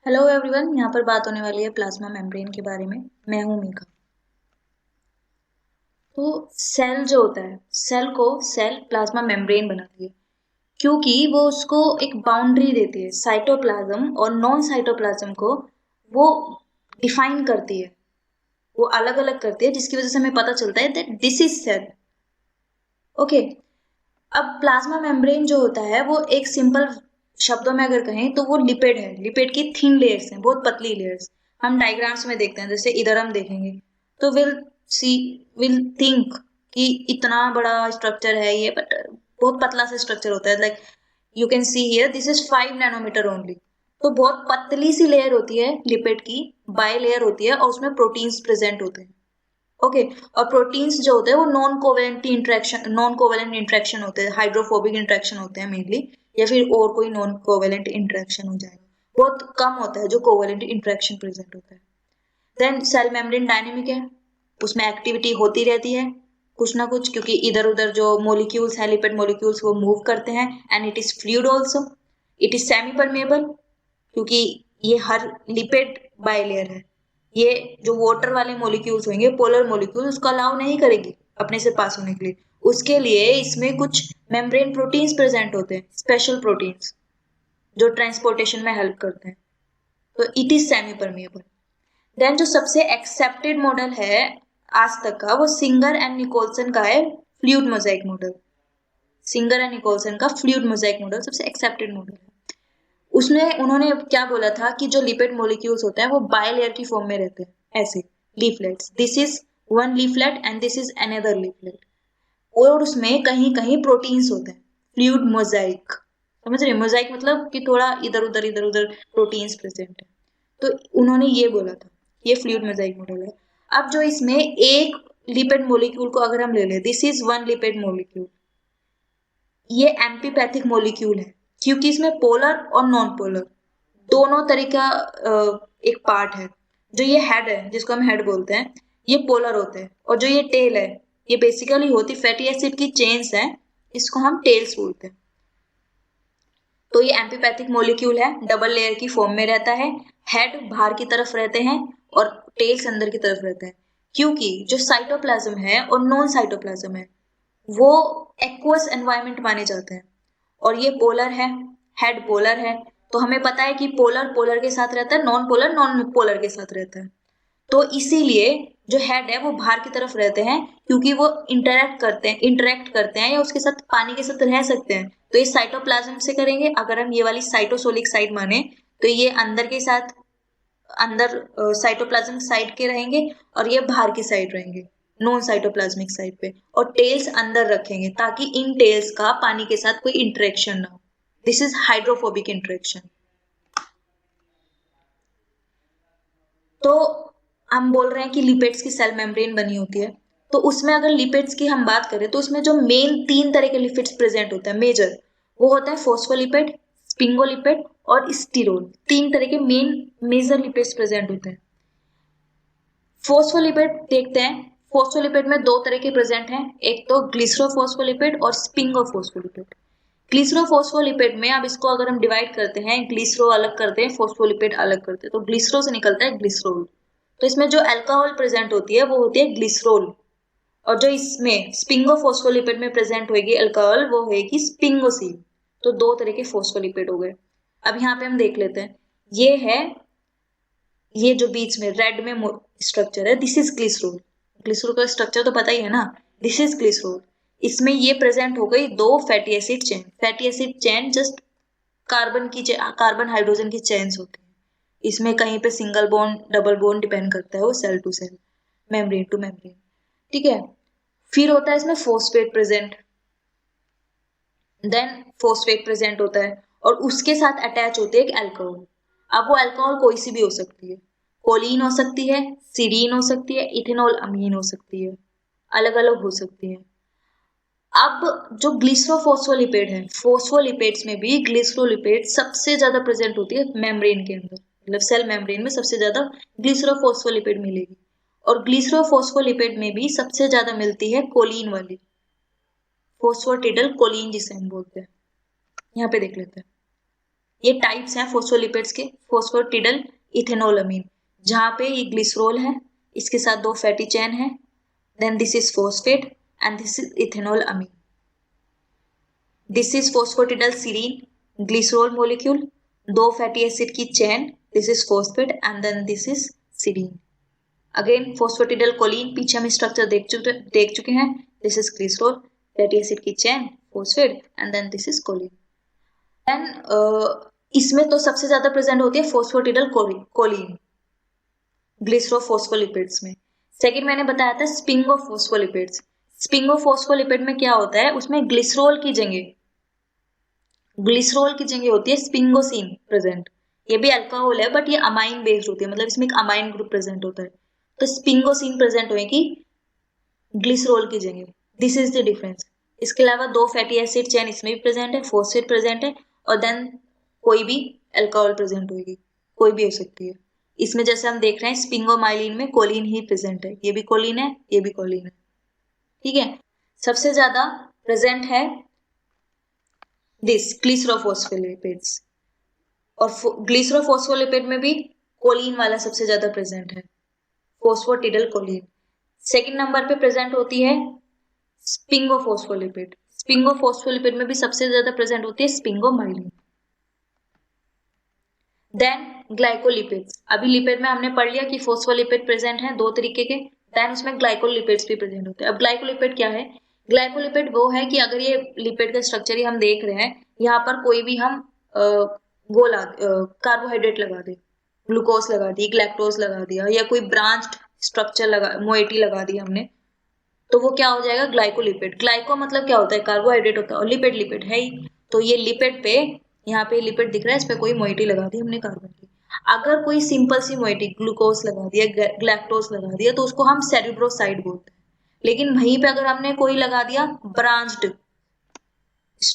Hello everyone, यहाँ पर बात होने वाली है प्लाज्मा मेम्ब्रेन के बारे में। मैं हूँ मीका। तो सेल जो होता है, सेल प्लाज्मा मेम्ब्रेन बनाती है क्योंकि वो उसको एक बाउंड्री देती है। साइटोप्लाज्म और नॉन साइटोप्लाज्म को वो डिफाइन करती है, वो अलग अलग करती है, जिसकी वजह से हमें पता चलता है that this is cell. Okay. अब प्लाज्मा मेम्ब्रेन जो होता है वो एक सिंपल शब्दों में अगर कहें तो वो लिपिड है। लिपिड की थिन लेयर्स हैं, बहुत पतली लेयर्स। हम डायग्राम्स में देखते हैं, जैसे इधर हम देखेंगे तो सी विल थिंक कि इतना बड़ा स्ट्रक्चर है ये, बट बहुत पतला सा स्ट्रक्चर होता है। Like you can see here this is 5 nanometre only. तो बहुत पतली सी लेयर होती है लिपिड की, बाय लेयर होती है, और उसमें प्रोटीन्स प्रेजेंट होते हैं। ओके। और प्रोटीन्स जो होते हैं वो नॉन कोवेलेंट इंट्रैक्शन होते हैं, हाइड्रोफोबिक इंट्रैक्शन होते हैं मेनली, या फिर और कोई नॉन कोवेलेंट इंट्रैक्शन हो जाएगा। बहुत कम होता है जो कोवेलेंट इंट्रैक्शन प्रेजेंट होता है। देन सेल मेम्ब्रेन डायनेमिक है, उसमें एक्टिविटी होती रहती है कुछ ना कुछ, क्योंकि इधर उधर जो मोलिक्यूल्स हैं, लिपिड मोलिक्यूल्स, वो मूव करते हैं। And it is fluid also. It is semi permeable, क्योंकि ये हर लिपिड बाइलेयर है। ये जो वाटर वाले मॉलिक्यूल्स होंगे, पोलर मॉलिक्यूल, उसको अलाउ नहीं करेगी अपने से पास होने के लिए। उसके लिए इसमें कुछ मेम्ब्रेन प्रोटीन्स प्रेजेंट होते हैं, स्पेशल प्रोटीन्स, जो ट्रांसपोर्टेशन में हेल्प करते हैं। तो it is semi permeable. Then जो सबसे एक्सेप्टेड मॉडल है आज तक का, वो सिंगर एंड निकोलसन का है, fluid mosaic model. Singer and Nicolson का फ्लूइड मोजाइक मॉडल सबसे एक्सेप्टेड मॉडल है। उसमें उन्होंने क्या बोला था कि जो लिपिड मॉलिक्यूल्स होते हैं वो बायलेयर की फॉर्म में रहते हैं, ऐसे leaflets. This is one leaflet and this is another leaflet. और उसमें कहीं कहीं प्रोटीन्स होते हैं, फ्लूइड मोजाइक। समझ रहे? मोजाइक मतलब कि थोड़ा इधर उधर प्रोटीन्स प्रेजेंट है। तो उन्होंने ये बोला था, ये फ्लूइड मोजाइक मॉडल है। अब जो इसमें एक लिपिड मॉलिक्यूल को अगर हम ले लें, this is one lipid molecule, ये एम्पीपैथिक मॉलिक्यूल है, क्योंकि इसमें पोलर और नॉन पोलर दोनों तरह का एक पार्ट है। जो ये हेड है, जिसको हम हेड बोलते हैं, ये पोलर होते हैं, और जो ये टेल है, ये बेसिकली होती फैटी एसिड की चेन्स है, इसको हम टेल्स बोलते हैं। तो ये एम्पीपैथिक मॉलिक्यूल है, डबल लेयर की फॉर्म में रहता है। हेड बाहर की तरफ रहते हैं और टेल्स अंदर की तरफ रहता है, क्योंकि जो साइटोप्लाज्म है और नॉन साइटोप्लाज्म है वो एक्वस एनवायरमेंट माने जाते हैं, और ये पोलर है, हेड पोलर है। तो हमें पता है कि पोलर पोलर के साथ रहता है, नॉन पोलर के साथ रहता है। तो इसीलिए जो हेड है वो बाहर की तरफ रहते हैं, क्योंकि वो इंटरेक्ट करते हैं या उसके साथ पानी के साथ रह सकते हैं। तो ये साइटोप्लाज्म से करेंगे। अगर हम ये वाली साइटोसोलिक साइड माने तो ये अंदर के साथ, अंदर साइटोप्लाज्म साइड के रहेंगे, और ये बाहर की साइड रहेंगे, नॉन साइटोप्लाज्मिक साइड पे। और टेल्स अंदर रखेंगे ताकि इन टेल्स का पानी के साथ कोई इंटरेक्शन ना हो। This is hydrophobic interaction. तो हम बोल रहे हैं कि लिपिड्स की सेल मेम्ब्रेन बनी होती है। तो उसमें अगर लिपिड्स की हम बात करें तो उसमें जो मेन 3 तरह के लिपिड्स प्रेजेंट होते हैं मेजर, वो होता है फोस्फोलिपिड, स्पिंगोलिपिड और स्टीरोल। 3 तरह के मेन मेजर लिपिड्स प्रेजेंट होते हैं। फोस्फोलिपिड देखते हैं। फोस्फोलिपिड में 2 तरह के प्रेजेंट हैं, एक तो ग्लिसरोफोस्फोलिपिड और स्पिंगोफोस्फोलिपिड। ग्लिसरोफोस्फोलिपिड में, अब इसको अगर हम डिवाइड करते हैं, ग्लिसरो अलग करते हैं, फोस्फोलिपिड अलग करते हैं, तो ग्लिसरो से निकलता है ग्लिसरोल। तो इसमें जो अल्कोहल प्रेजेंट होती है वो होती है ग्लिसरोल। और जो इसमें स्पिंगोफोस्फोलिपिड में प्रेजेंट होगी अल्कोहल, वो होगी स्पिंगोसील। तो 2 तरह के फोस्फोलिपिड हो गए। अब यहाँ पे हम देख लेते हैं, ये है, ये जो बीच में रेड में स्ट्रक्चर है, दिस इज ग्लिसरोल। ग्लिसरोल का स्ट्रक्चर तो पता ही है ना, दिस इज ग्लिसरोल। इसमें ये प्रेजेंट हो गई 2 fatty acid chain. Fatty acid chain just carbon hydrogen की चेन्स होती है। इसमें कहीं पे single bond, double bond depend करता है वो cell to cell, membrane to membrane. ठीक है। फिर होता है इसमें phosphate present. Then phosphate present होता है, और उसके साथ अटैच होती है एक अल्कोहल। अब वो अल्कोहल कोई सी भी हो सकती है, कोलिन हो सकती है, सीरीन हो सकती है, इथेनॉल अमीन हो सकती है, अलग अलग हो सकती है। अब जो ग्लिसरोफोस्फोलिपिड है, फोस्फोलिपिड्स में भी ग्लिसरोलिपिड सबसे ज्यादा प्रेजेंट होती है मेम्ब्रेन के अंदर, मतलब सेल मेम्ब्रेन में सबसे ज्यादा ग्लिसरोफोस्फोलिपिड मिलेगी। और ग्लिसरोफोस्फोलिपिड में भी सबसे ज्यादा मिलती है कोलिन वाली, फोस्फोटिडल कोलिन जिसे हम बोलते हैं। यहाँ पे देख लेते हैं। ये टाइप्स हैं फोस्फोलिपिड्स के, फोस्फोटिडल इथेनोलामीन, जहाँ पे ये ग्लिसरॉल है, इसके साथ 2 फैटी चेन है, then this is phosphate and this is ethanol amine. This is phosphatidyl serine, glycerol molecule, 2 fatty acid की chain, this is phosphate and then this is serine. Again phosphatidyl choline, पीछे हम structure देख चुके हैं, this is glycerol, fatty acid की chain, phosphate and then this is choline. Then इसमें तो सबसे ज्यादा प्रेजेंट होती है फोस्फोटिडल कोलिन ग्लिसरोफोस्फोलिपिड्स में। सेकंड मैंने बताया था स्पिंगोफोस्फोलिपिड्स। स्पिंगोफोस्फोलिपिड में क्या होता है, उसमें ग्लिसरॉल की जगह होती है स्पिंगोसिन प्रेजेंट। ये भी अल्कोहल है बट ये अमाइन बेस्ड होती है, मतलब इसमें एक अमाइन ग्रुप प्रेजेंट होता है, तो स्पिंगोसिन प्रेजेंट होगी ग्लिसरॉल की जगह। This is the difference. इसके अलावा 2 फैटी एसिड चेन इसमें भी प्रेजेंट है, फॉस्फेट प्रेजेंट है, और देन कोई भी अल्कोहल प्रेजेंट होगी, कोई भी हो सकती है। इसमें जैसे हम देख रहे हैं स्पिंगोमाइलिन में कोलिन ही प्रेजेंट है, ये भी कोलिन है, ये भी कोलिन है, ठीक है। सबसे ज्यादा प्रेजेंट है दिस ग्लिसरोफोस्फोलिपिड्स, और ग्लिसरोफोस्फोलिपिड में भी कोलिन वाला सबसे ज्यादा प्रेजेंट है, फोस्फोटिडल कोलिन। सेकंड नंबर पे प्रेजेंट होती है स्पिंगोफोस्फोलिपिड। स्पिंगोफोस्फोलिपिड में भी सबसे ज्यादा प्रेजेंट होती है स्पिंगोमाइलिन। देन ग्लाइकोलिपिड्स, अभी लिपिड में हमने पढ़ लिया कि फोस्फोलिपिड प्रेजेंट है 2 तरीके के, देन उसमें ग्लाइकोलिपिड्स भी प्रेजेंट होते हैं। अब ग्लाइकोलिपिड क्या है, ग्लाइकोलिपिड वो है कि अगर ये लिपिड का स्ट्रक्चर ही हम देख रहे हैं, यहाँ पर कोई भी हम वो कार्बोहाइड्रेट लगा दे, ग्लूकोज लगा दी, ग्लैक्टोज लगा दिया, या कोई ब्रांच्ड स्ट्रक्चर लगा, मोइटी लगा दी हमने, तो वो क्या हो जाएगा ग्लाइकोलिपिड। ग्लाइको मतलब क्या होता है, कार्बोहाइड्रेट होता है, और लिपिड लिपिड है ही, तो ये लिपिड पे, यहाँ पे लिपिड दिख रहा है, इस पे कोई मोइटी लगा दी हमने कार्बन की। अगर कोई सिंपल सी मोइटी ग्लूकोज लगा दिया, ग्लैक्टोज लगा दिया, तो उसको हम सेरिब्रोसाइड बोलते हैं। लेकिन वहीं पे अगर हमने कोई लगा दिया ब्रांच्ड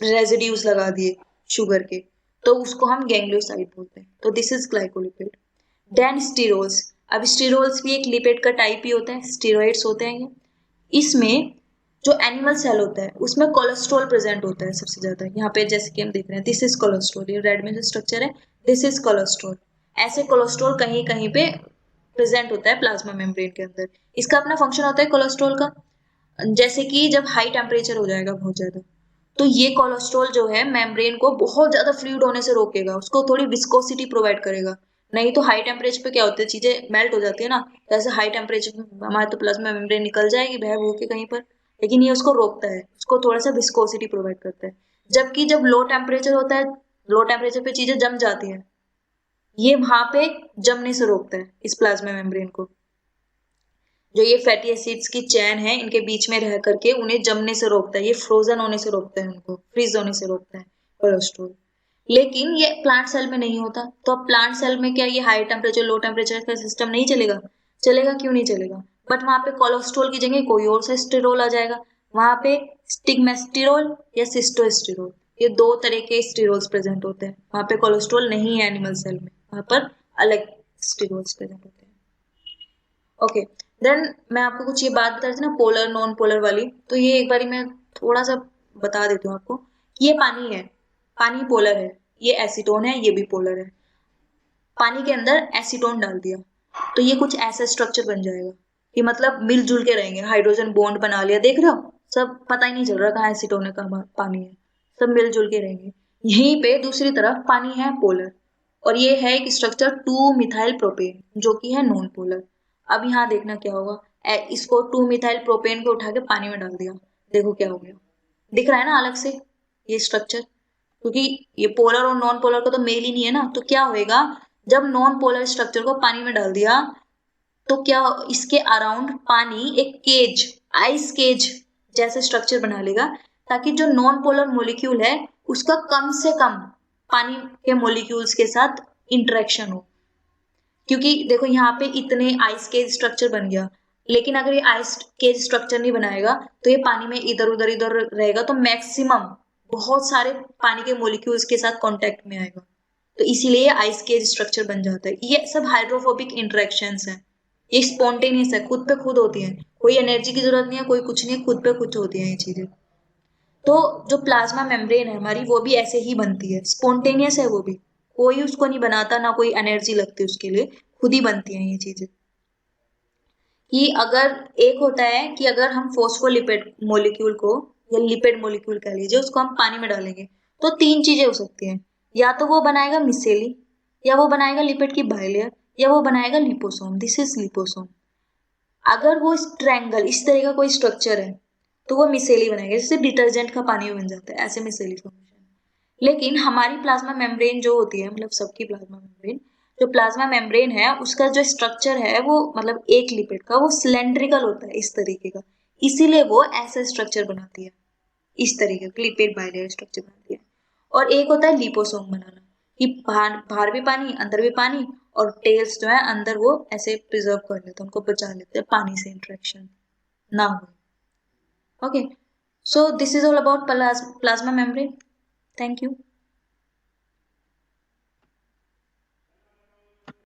रेजिड्यूज लगा दिए शुगर के, तो उसको हम गैंग्लियोसाइड बोलते हैं। तो this is glycolipid. Then sterols, अब स्टीरोल्स भी एक लिपिड का टाइप ही होता है, स्टीरॉइड्स होते हैं ये। इसमें जो एनिमल सेल होता है उसमें कोलेस्ट्रॉल प्रेजेंट होता है सबसे ज्यादा, यहाँ पे जैसे कि हम देख रहे हैं, दिस इज कोलेस्ट्रॉल, ये रेड में जो स्ट्रक्चर है दिस इज कोलेस्ट्रॉल। ऐसे कोलेस्ट्रॉल कहीं कहीं पे प्रेजेंट होता है प्लाज्मा मेम्ब्रेन के अंदर। इसका अपना फंक्शन होता है कोलेस्ट्रॉल का, जैसे कि जब हाई टेम्परेचर हो जाएगा बहुत ज्यादा, तो ये कोलेस्ट्रॉल जो है मेम्ब्रेन को बहुत ज्यादा फ्लूइड होने से रोकेगा, उसको थोड़ी विस्कोसिटी प्रोवाइड करेगा। नहीं तो हाई टेम्परेचर पे क्या होता है, चीजें मेल्ट हो जाती है ना, तो ऐसे हाई टेम्परेचर पे हमारे तो प्लाज्मा मेम्ब्रेन निकल जाएगी बह बू के कहीं पर, लेकिन ये उसको रोकता है, उसको थोड़ा सा विस्कोसिटी प्रोवाइड करता है। जबकि जब लो टेम्परेचर होता है, लो टेम्परेचर पे चीजें जम जाती हैं, ये वहां पे जमने से रोकता है इस प्लाज्मा मेम्ब्रेन को। जो ये फैटी एसिड्स की चैन है, इनके बीच में रह करके उन्हें जमने से रोकता है, ये फ्रोजन होने से रोकता है, उनको फ्रीज होने से रोकता है कोलेस्ट्रॉल। लेकिन ये प्लांट सेल में नहीं होता, तो अब प्लांट सेल में क्या ये हाई टेम्परेचर लो टेम्परेचर का सिस्टम नहीं चलेगा? चलेगा, क्यों नहीं चलेगा, बट वहां पे कोलेस्ट्रॉल की जगह कोई और सा स्टेरोल आ जाएगा, वहां पे स्टिग्मेस्टिरोल या सिस्टोस्टेरोल, ये 2 तरह के स्टेरोल्स प्रेजेंट होते हैं। वहां पे कोलेस्ट्रॉल नहीं है एनिमल सेल में, वहां पर अलग स्टेरोल्स प्रेजेंट होते हैं। ओके, देन मैं आपको कुछ ये बात बता रही थी ना पोलर नॉन पोलर वाली, तो ये एक बारी मैं थोड़ा सा बता देती हूँ आपको। ये पानी है, पानी पोलर है, ये एसीटोन है, ये भी पोलर है। पानी के अंदर एसीटोन डाल दिया तो ये कुछ ऐसा स्ट्रक्चर बन जाएगा कि मतलब मिलजुल के रहेंगे, हाइड्रोजन बॉन्ड बना लिया, देख रहे हो, सब पता ही नहीं चल रहा कहाँ एसीटोन है कहाँ पानी है, सब मिलजुल के रहेंगे। यहीं पे दूसरी तरफ पानी है पोलर, और ये है एक स्ट्रक्चर 2 मिथाइल प्रोपेन जो कि है नॉन पोलर। अब यहाँ देखना क्या होगा, इसको 2 मिथाइल प्रोपेन को उठा के पानी में डाल दिया, देखो क्या हो गया, दिख रहा है ना अलग से ये स्ट्रक्चर, क्योंकि ये पोलर और नॉन पोलर का तो मेल ही नहीं है ना, तो क्या होएगा, जब नॉन पोलर स्ट्रक्चर को पानी में डाल दिया तो क्या इसके अराउंड पानी एक केज, आइस केज जैसे स्ट्रक्चर बना लेगा, ताकि जो नॉन पोलर मोलिक्यूल है उसका कम से कम पानी के मोलिक्यूल्स के साथ इंटरेक्शन हो। क्योंकि देखो यहाँ पे इतने आइस केज स्ट्रक्चर बन गया, लेकिन अगर ये आइस केज स्ट्रक्चर नहीं बनाएगा तो ये पानी में इधर उधर रहेगा, तो मैक्सिमम बहुत सारे पानी के मोलिक्यूल्स के साथ कांटेक्ट में आएगा, तो इसीलिए आइस केज स्ट्रक्चर बन जाता है। ये सब हाइड्रोफोबिक इंटरेक्शंस हैं, ये स्पॉन्टेनियस है, खुद पे खुद होती हैं, कोई एनर्जी की जरूरत नहीं है, कोई कुछ नहीं है, खुद पे खुद होती हैं ये चीजें। तो जो प्लाज्मा मेम्ब्रेन है हमारी वो भी ऐसे ही बनती है, स्पॉन्टेनियस है वो भी, कोई उसको नहीं बनाता, ना कोई एनर्जी लगती उसके लिए, खुद ही बनती हैं ये चीजें। कि अगर एक होता है कि अगर हम फोस्फोलिपिड मोलिक्यूल को, या लिपिड मोलिक्यूल कह लीजिए, उसको हम पानी में डालेंगे तो तीन चीजें हो सकती हैं। या तो वो बनाएगा मिसेली, या वो बनाएगा लिपिड की बाइलेयर, या वो बनाएगा लिपोसोम। This is liposome. अगर वो ट्रायंगल इस तरह का कोई स्ट्रक्चर है तो वो मिसेली बनाएगा, जैसे डिटर्जेंट का पानी बन जाता है, ऐसे मिसेली फॉर्मेशन। लेकिन हमारी प्लाज्मा मेम्ब्रेन जो होती है, मतलब सबकी प्लाज्मा मेम्ब्रेन, जो प्लाज्मा मेम्ब्रेन है उसका जो स्ट्रक्चर है वो मतलब एक लिपिड का, वो सिलेंड्रिकल होता है इस तरीके का। इसीलिए वो ऐसा स्ट्रक्चर बनाती है, इस तरीके का लिपिड बाइलेयर स्ट्रक्चर बनाती है। और एक होता है लिपोसोम बनाना, कि बाहर बाहर भी पानी अंदर भी पानी, और टेल्स जो है अंदर वो ऐसे प्रिजर्व कर लेते हैं, उनको बचा लेते हैं पानी से इंटरेक्शन ना हो। Okay, so this is all about plasma membrane. Thank you.